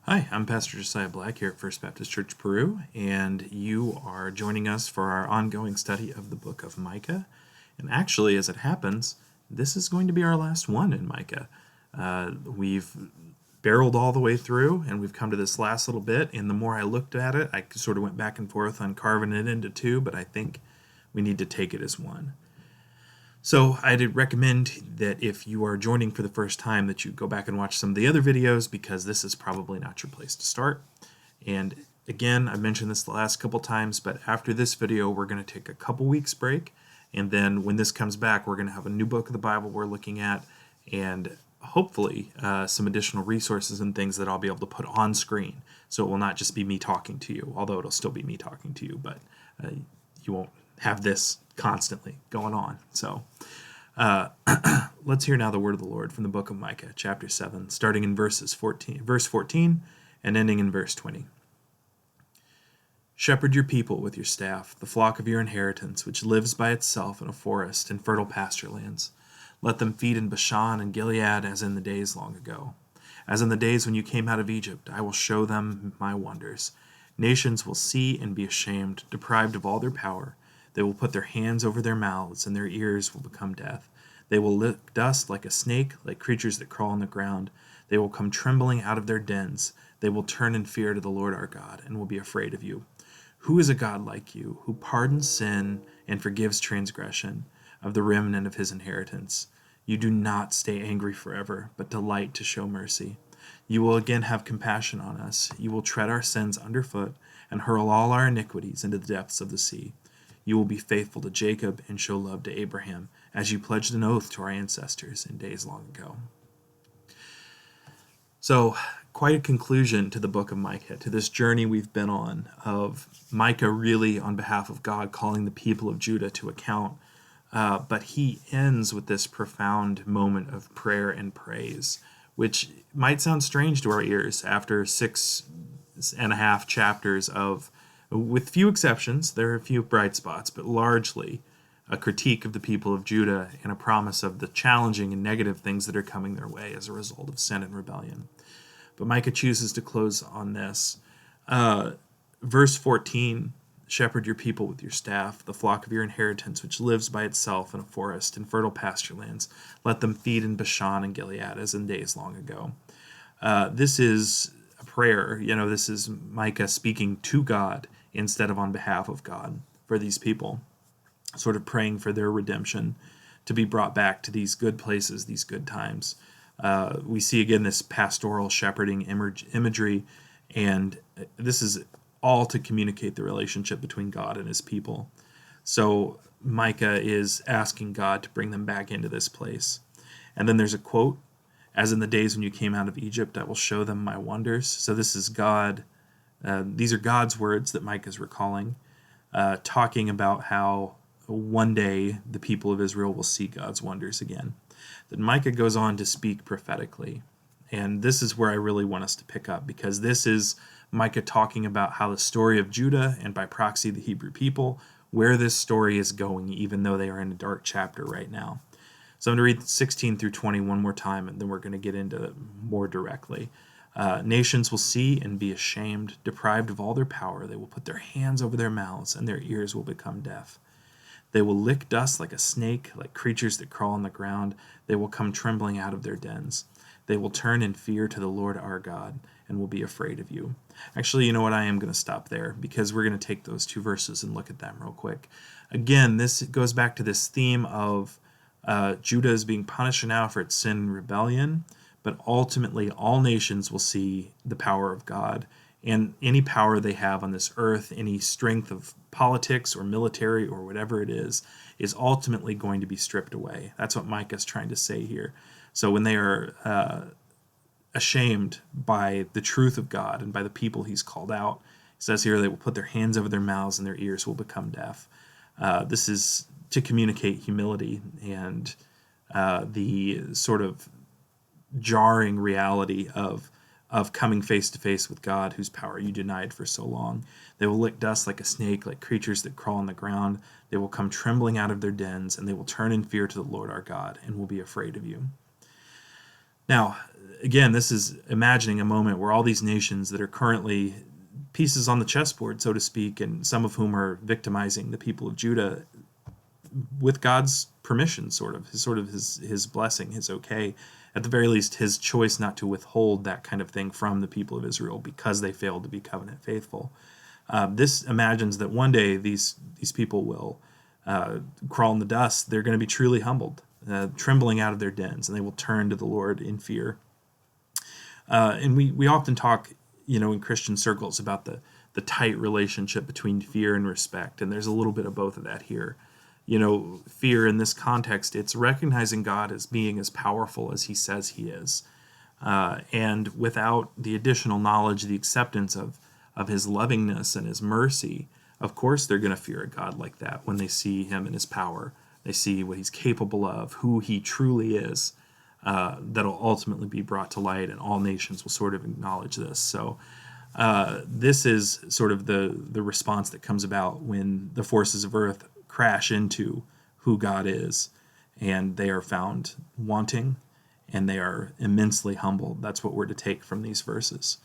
Hi, I'm Pastor Josiah Black here at First Baptist Church Peru, and you are joining us for our ongoing study of the book of Micah. And actually, as it happens, this is going to be our last one in Micah. We've barreled all the way through, and we've come to this last little bit, and the more I looked at it, I sort of went back and forth on carving it into two, but I think we need to take it as one. So I'd recommend that if you are joining for the first time that you go back and watch some of the other videos because this is probably not your place to start. And again, I mentioned this the last couple times, but after this video, we're going to take a couple weeks break. And then when this comes back, we're going to have a new book of the Bible we're looking at and hopefully some additional resources and things that I'll be able to put on screen. So it will not just be me talking to you, although it'll still be me talking to you, but you won't have this constantly going on. So let's hear now the word of the Lord from the book of Micah, chapter 7, starting in verse 14 and ending in verse 20. Shepherd your people with your staff, the flock of your inheritance, which lives by itself in a forest and fertile pasture lands. Let them feed in Bashan and Gilead as in the days long ago. As in the days when you came out of Egypt, I will show them my wonders. Nations will see and be ashamed, deprived of all their power. They will put their hands over their mouths, and their ears will become deaf. They will lick dust like a snake, like creatures that crawl on the ground. They will come trembling out of their dens. They will turn in fear to the Lord our God, and will be afraid of you. Who is a God like you, who pardons sin and forgives transgression of the remnant of his inheritance? You do not stay angry forever, but delight to show mercy. You will again have compassion on us. You will tread our sins underfoot and hurl all our iniquities into the depths of the sea. You will be faithful to Jacob and show love to Abraham, as you pledged an oath to our ancestors in days long ago. So, quite a conclusion to the book of Micah, to this journey we've been on of Micah really on behalf of God calling the people of Judah to account. But he ends with this profound moment of prayer and praise, which might sound strange to our ears after 6.5 chapters of, with few exceptions, there are a few bright spots, but largely a critique of the people of Judah and a promise of the challenging and negative things that are coming their way as a result of sin and rebellion. But Micah chooses to close on this. Verse 14, shepherd your people with your staff, the flock of your inheritance, which lives by itself in a forest and fertile pasture lands. Let them feed in Bashan and Gilead as in days long ago. This is a prayer. This is Micah speaking to God instead of on behalf of God for these people, sort of praying for their redemption to be brought back to these good places, these good times. We see again this pastoral shepherding imagery, and this is all to communicate the relationship between God and his people. So Micah is asking God to bring them back into this place. And then there's a quote, as in the days when you came out of Egypt, I will show them my wonders. So this is God. These are God's words that Micah is recalling, talking about how one day the people of Israel will see God's wonders again. Then Micah goes on to speak prophetically. And this is where I really want us to pick up, because this is Micah talking about how the story of Judah, and by proxy the Hebrew people, where this story is going, even though they are in a dark chapter right now. So I'm going to read 16 through 20 one more time, and then we're going to get into it more directly. Nations will see and be ashamed, deprived of all their power. They will put their hands over their mouths, and their ears will become deaf. They will lick dust like a snake, like creatures that crawl on the ground. They will come trembling out of their dens. They will turn in fear to the Lord our God, and will be afraid of you. Actually, you know what? I am going to stop there, because we're going to take those two verses and look at them real quick. Again, this goes back to this theme of Judah is being punished now for its sin and rebellion, but ultimately all nations will see the power of God, and any power they have on this earth, any strength of politics or military or whatever it is ultimately going to be stripped away. That's what Micah's trying to say here. So when they are ashamed by the truth of God and by the people he's called out, it says here they will put their hands over their mouths and their ears will become deaf. This is to communicate humility and the sort of jarring reality of coming face to face with God, whose power you denied for so long. They will lick dust like a snake, like creatures that crawl on the ground. They will come trembling out of their dens, and they will turn in fear to the Lord our God, and will be afraid of you. Now, again, this is imagining a moment where all these nations that are currently pieces on the chessboard, so to speak, and some of whom are victimizing the people of Judah, with God's permission, his blessing, his okay, at the very least, his choice not to withhold that kind of thing from the people of Israel because they failed to be covenant faithful. This imagines that one day these people will crawl in the dust. They're going to be truly humbled, trembling out of their dens, and they will turn to the Lord in fear. And we often talk, in Christian circles about the tight relationship between fear and respect, and there's a little bit of both of that here. Fear in this context, it's recognizing God as being as powerful as he says he is. And without the additional knowledge, the acceptance of his lovingness and his mercy, of course they're going to fear a God like that when they see him and his power. They see what he's capable of, who he truly is, that'll ultimately be brought to light, and all nations will sort of acknowledge this. So this is sort of the response that comes about when the forces of earth crash into who God is, and they are found wanting, and they are immensely humbled. That's what we're to take from these verses.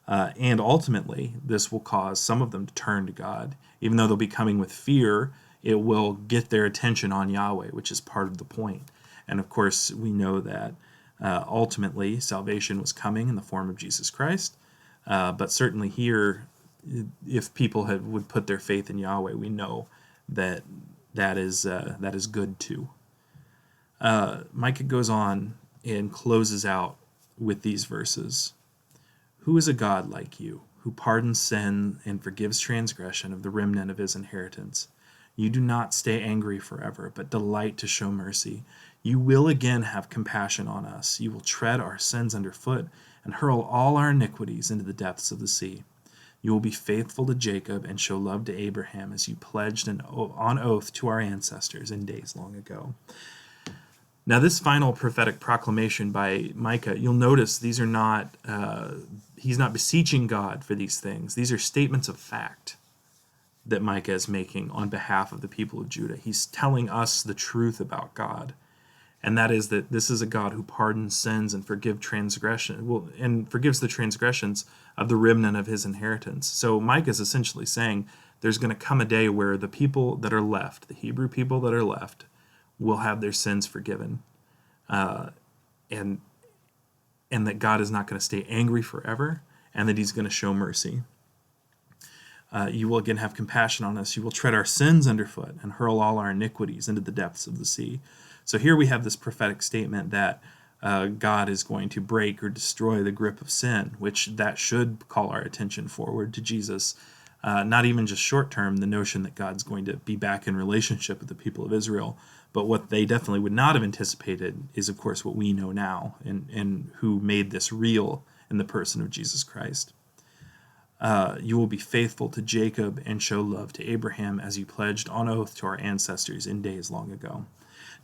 And ultimately, this will cause some of them to turn to God. Even though they'll be coming with fear, it will get their attention on Yahweh, which is part of the point. And of course, we know that ultimately salvation was coming in the form of Jesus Christ. But certainly here, if people would put their faith in Yahweh, we know that is good too. Micah goes on and closes out with these verses. Who is a God like you, who pardons sin and forgives transgression of the remnant of his inheritance? You do not stay angry forever, but delight to show mercy. You will again have compassion on us. You will tread our sins underfoot and hurl all our iniquities into the depths of the sea. You will be faithful to Jacob and show love to Abraham as you pledged on oath to our ancestors in days long ago. Now, this final prophetic proclamation by Micah, you'll notice these are not, he's not beseeching God for these things. These are statements of fact that Micah is making on behalf of the people of Judah. He's telling us the truth about God, and that is that this is a God who pardons sins and forgives the transgressions of the remnant of his inheritance. So Micah is essentially saying there's going to come a day where the people that are left, the Hebrew people that are left, will have their sins forgiven, and that God is not going to stay angry forever, and that he's going to show mercy. You will again have compassion on us. You will tread our sins underfoot and hurl all our iniquities into the depths of the sea. So here we have this prophetic statement that God is going to break or destroy the grip of sin, which that should call our attention forward to Jesus. Not even just short term, the notion that God's going to be back in relationship with the people of Israel, but what they definitely would not have anticipated is, of course, what we know now, and who made this real in the person of Jesus Christ. You will be faithful to Jacob and show love to Abraham as you pledged on oath to our ancestors in days long ago.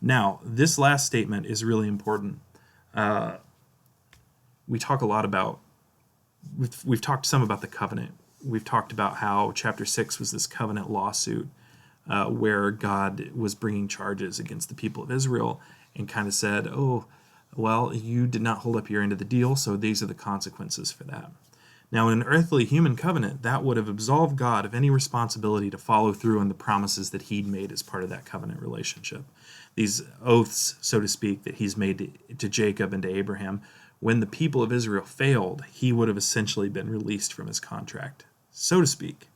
Now, this last statement is really important. We talk a lot about, we've talked some about the covenant. We've talked about how chapter 6 was this covenant lawsuit where God was bringing charges against the people of Israel and kind of said, oh, well, you did not hold up your end of the deal, so these are the consequences for that. Now, in an earthly human covenant, that would have absolved God of any responsibility to follow through on the promises that he'd made as part of that covenant relationship. These oaths, so to speak, that he's made to Jacob and to Abraham, when the people of Israel failed, he would have essentially been released from his contract, so to speak.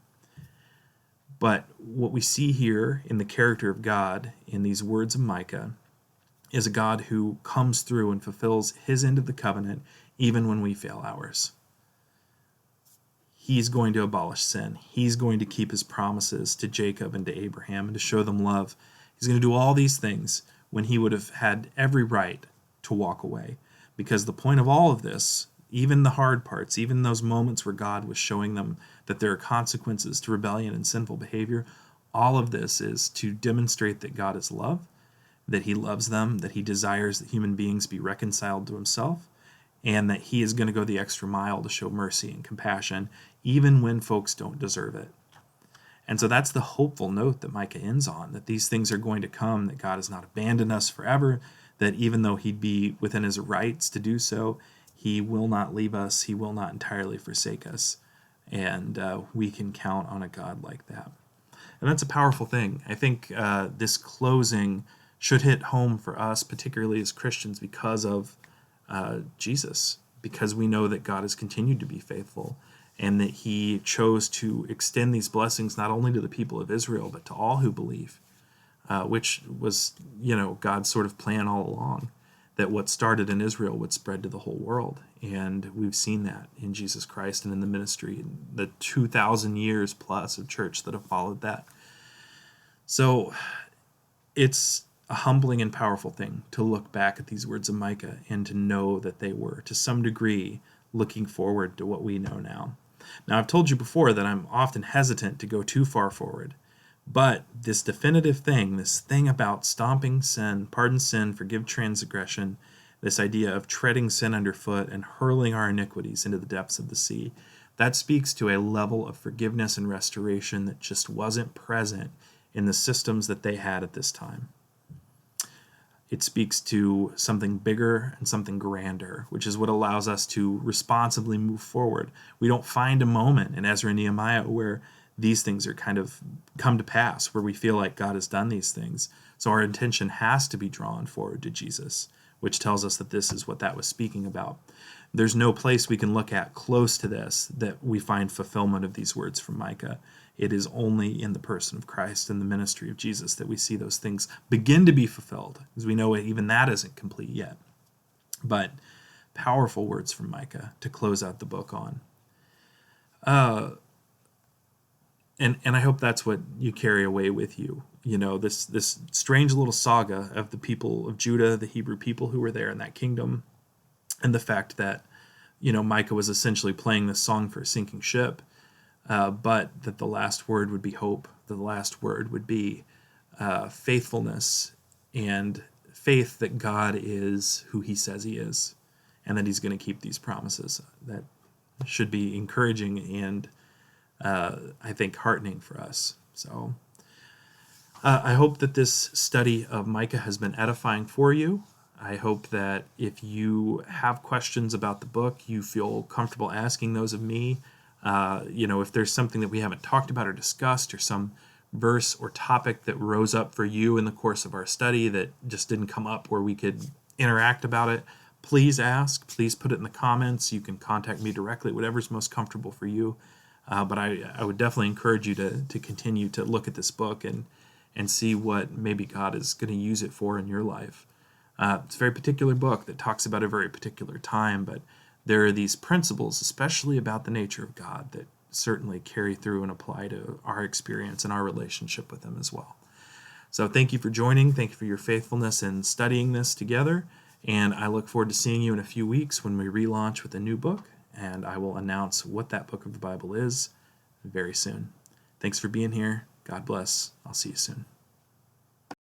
But what we see here in the character of God, in these words of Micah, is a God who comes through and fulfills his end of the covenant even when we fail ours. He's going to abolish sin. He's going to keep his promises to Jacob and to Abraham and to show them love. He's going to do all these things when he would have had every right to walk away. Because the point of all of this, even the hard parts, even those moments where God was showing them that there are consequences to rebellion and sinful behavior, all of this is to demonstrate that God is love, that he loves them, that he desires that human beings be reconciled to himself, and that he is going to go the extra mile to show mercy and compassion, even when folks don't deserve it. And so that's the hopeful note that Micah ends on, that these things are going to come, that God has not abandoned us forever, that even though he'd be within his rights to do so, He will not leave us. He will not entirely forsake us. And we can count on a God like that. And that's a powerful thing. I think this closing should hit home for us, particularly as Christians, because of Jesus, because we know that God has continued to be faithful and that he chose to extend these blessings not only to the people of Israel, but to all who believe, which was, God's sort of plan all along, that what started in Israel would spread to the whole world. And we've seen that in Jesus Christ and in the ministry, and the 2,000 years plus of church that have followed that. So it's a humbling and powerful thing to look back at these words of Micah and to know that they were, to some degree, looking forward to what we know now. Now, I've told you before that I'm often hesitant to go too far forward, but this definitive thing, this thing about stomping sin, pardon sin, forgive transgression, this idea of treading sin underfoot and hurling our iniquities into the depths of the sea, that speaks to a level of forgiveness and restoration that just wasn't present in the systems that they had at this time. It speaks to something bigger and something grander, which is what allows us to responsibly move forward. We don't find a moment in Ezra and Nehemiah where these things are kind of come to pass, where we feel like God has done these things. So our attention has to be drawn forward to Jesus, which tells us that this is what that was speaking about. There's no place we can look at close to this that we find fulfillment of these words from Micah. It is only in the person of Christ and the ministry of Jesus that we see those things begin to be fulfilled, as we know even that isn't complete yet. But powerful words from Micah to close out the book on. And I hope that's what you carry away with you. This strange little saga of the people of Judah, the Hebrew people who were there in that kingdom, and the fact that, Micah was essentially playing this song for a sinking ship, but that the last word would be hope. The last word would be faithfulness and faith that God is who he says he is, and that he's going to keep these promises. That should be encouraging and I think heartening for us. So I hope that this study of Micah has been edifying for you. I hope that if you have questions about the book, you feel comfortable asking those of me. If there's something that we haven't talked about or discussed, or some verse or topic that rose up for you in the course of our study that just didn't come up where we could interact about it, please ask. Please put it in the comments. You can contact me directly, whatever's most comfortable for you. But I would definitely encourage you to continue to look at this book and see what maybe God is going to use it for in your life. It's a very particular book that talks about a very particular time, but there are these principles, especially about the nature of God, that certainly carry through and apply to our experience and our relationship with him as well. So thank you for joining. Thank you for your faithfulness in studying this together. And I look forward to seeing you in a few weeks when we relaunch with a new book. And I will announce what that book of the Bible is very soon. Thanks for being here. God bless. I'll see you soon.